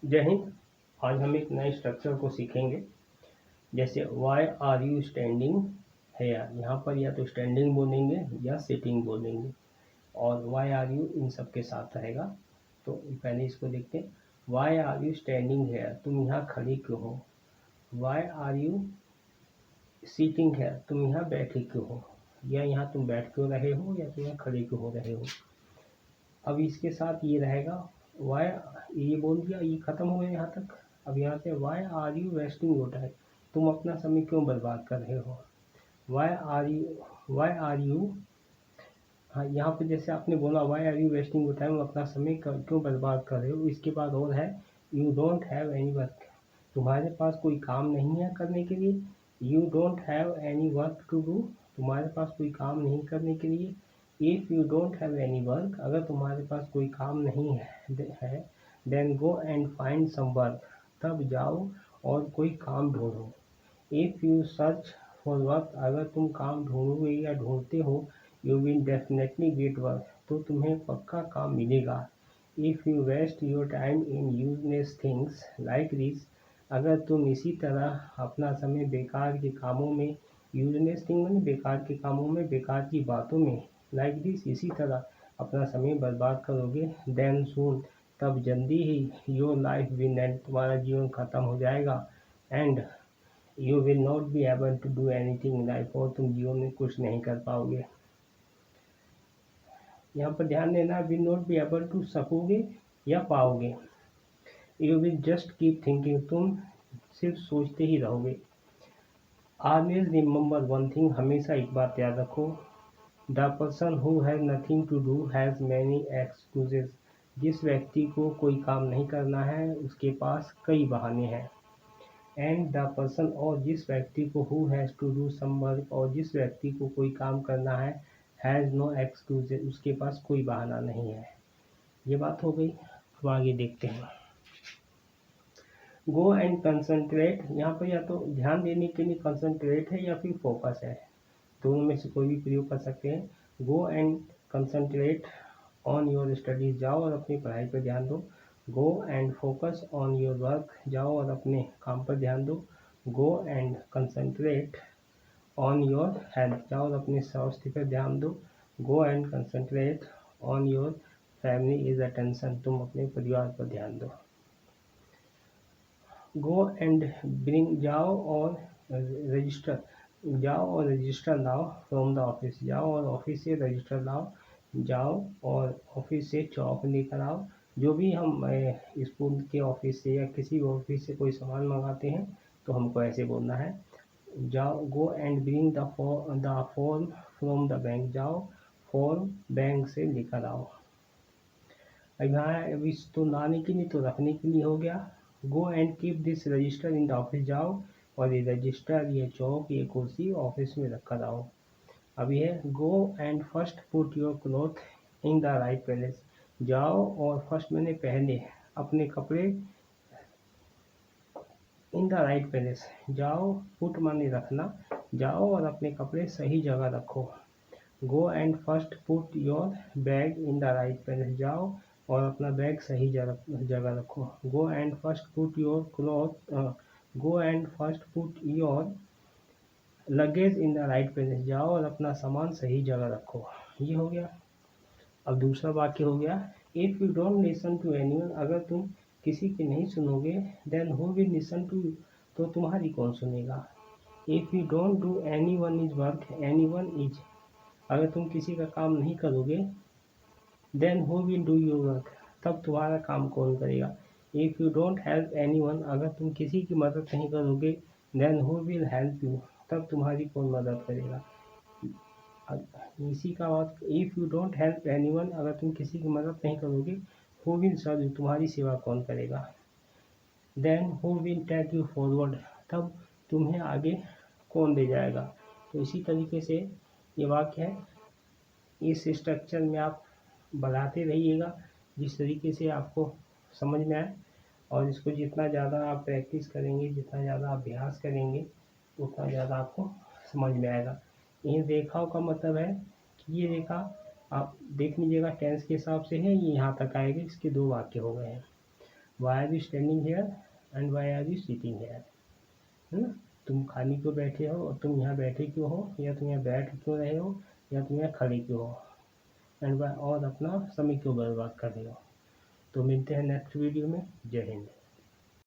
जय हिंद। आज हम एक नए स्ट्रक्चर को सीखेंगे। जैसे वाई आर यू स्टैंडिंग है, यहाँ पर या तो स्टैंडिंग बोलेंगे या सिटिंग बोलेंगे, और वाई आर यू इन सब के साथ रहेगा। तो पहले इसको देखते हैं। वाई आर यू स्टैंडिंग है, तुम यहाँ खड़ी क्यों हो। वाई आर यू सीटिंग है, तुम यहाँ बैठे क्यों हो, या यहाँ तुम बैठ क्यों रहे हो, या तुम यहाँ खड़े क्यों हो रहे हो। अब इसके साथ ये रहेगा वाई, ये बोल दिया, ये खत्म हो गया यहाँ तक। अब यहाँ से why are you wasting your time, तुम अपना समय क्यों बर्बाद कर रहे हो। वाई आर यू, हाँ यहाँ पे जैसे आपने बोला why are you wasting your time, अपना समय क्यों बर्बाद कर रहे हो। इसके बाद और है you don't have any work, तुम्हारे पास कोई काम नहीं है करने के लिए। You don't have any work to do, तुम्हारे पास कोई काम नहीं करने के लिए। If you don't have any work, अगर तुम्हारे पास कोई काम नहीं है then go and find some work, तब जाओ और कोई काम ढूंढो। If you search for work, अगर तुम काम ढूंढोगे या ढूंढते हो, you will definitely get work, तो तुम्हें पक्का काम मिलेगा। If you waste your time in useless things like this, अगर तुम इसी तरह अपना समय बेकार के कामों में, यूजलेस थिंग मैंने बेकार के कामों में, बेकार की बातों में, लाइक दिस इसी तरह अपना समय बर्बाद करोगे, देन सून, तब जल्दी ही योर लाइफ विल एंड, तुम्हारा जीवन खत्म हो जाएगा। And you will not be able to do anything in life, और तुम जीवन में कुछ नहीं कर पाओगे। यहाँ पर ध्यान देना, will not be able to, सकोगे या पाओगे। You will just keep thinking, तुम सिर्फ सोचते ही रहोगे। ऑलवेज रिमेंबर वन थिंग, हमेशा एक बात याद रखो, the person who has nothing to do has many excuses, जिस व्यक्ति को कोई काम नहीं करना है उसके पास कई बहाने हैं। एंड द पर्सन, और जिस व्यक्ति को who has to do some work, और जिस व्यक्ति को कोई काम करना है, हैज़ नो एक्सक्यूज, उसके पास कोई बहाना नहीं है। ये बात हो गई। अब आगे देखते हैं। गो एंड कंसंट्रेट, यहाँ पर या तो ध्यान देने के लिए कंसंट्रेट है या फिर फोकस है, दोनों में से कोई भी प्रयोग कर सकते हैं। Go and concentrate on your studies, जाओ और अपनी पढ़ाई पर ध्यान दो। Go and focus on your work, जाओ और अपने काम पर ध्यान दो। Go and concentrate on your health, जाओ और अपने स्वास्थ्य पर ध्यान दो। Go and concentrate on your family is attention, तुम अपने परिवार पर ध्यान दो। गो एंड ब्रिंग, जाओ और रजिस्टर, जाओ और रजिस्टर लाओ फ्रॉम द ऑफिस, जाओ और ऑफिस से रजिस्टर लाओ, जाओ और ऑफिस से चौक लेकर आओ। जो भी हम स्कूल के ऑफिस से या किसी भी ऑफिस से कोई सामान मंगाते हैं तो हमको ऐसे बोलना है, जाओ। Go and bring the form from the bank, जाओ फॉर्म बैंक से लेकर आओ। अब यहाँ अभी तो लाने के लिए तो रखने के लिए हो गया। Go and keep this register in the office, जाओ और ये रजिस्टर, ये चौक, ये कुर्सी ऑफिस में रख कर आओ। अब ये go and first put your cloth in the right place, जाओ और फर्स्ट मैंने पहले अपने कपड़े, इन द राइट प्लेस, जाओ, पुट माने रखना, जाओ और अपने कपड़े सही जगह रखो। Go and first put your bag in the right place, जाओ और अपना बैग सही जगह रखो। Go and first put your cloth, go and first put your luggage in the right place, जाओ और अपना सामान सही जगह रखो। ये हो गया। अब दूसरा वाक्य हो गया, if you don't listen to anyone, अगर तुम किसी की नहीं सुनोगे, then who will listen to you, तो तुम्हारी कौन सुनेगा। If you don't do any one is work, any one is, अगर तुम किसी का काम नहीं करोगे, then who will do your work, तब तुम्हारा काम कौन करेगा। If you don't help any one, अगर तुम किसी की मदद नहीं करोगे, then who will help you, तब तुम्हारी कौन मदद करेगा। इसी का बात, if you don't help any one, अगर तुम किसी की मदद नहीं करोगे, हु विल सर्व यू, तुम्हारी सेवा कौन करेगा। Then who will take you forward, तब तुम्हें आगे कौन ले जाएगा। तो इसी तरीके से ये वाक्य है। इस स्ट्रक्चर में आप बढ़ाते रहिएगा जिस तरीके से आपको समझ में आए, और इसको जितना ज़्यादा आप प्रैक्टिस करेंगे, जितना ज़्यादा अभ्यास करेंगे, उतना ज़्यादा आपको समझ में आएगा। इन रेखाओं का मतलब है कि ये रेखा आप देख लीजिएगा टेंस के हिसाब से है, ये यहाँ तक आएगी, इसके दो वाक्य हो गए हैं। Why are you standing here and why are you sitting here, है ना। तुम खाली क्यों बैठे हो और तुम यहाँ बैठे क्यों हो, या तुम यहाँ बैठ क्यों रहे हो, या तुम यहाँ खड़े क्यों हो, एंड और अपना समय क्यों बर्बाद कर रहे हो। तो मिलते हैं नेक्स्ट वीडियो में। जय हिंद।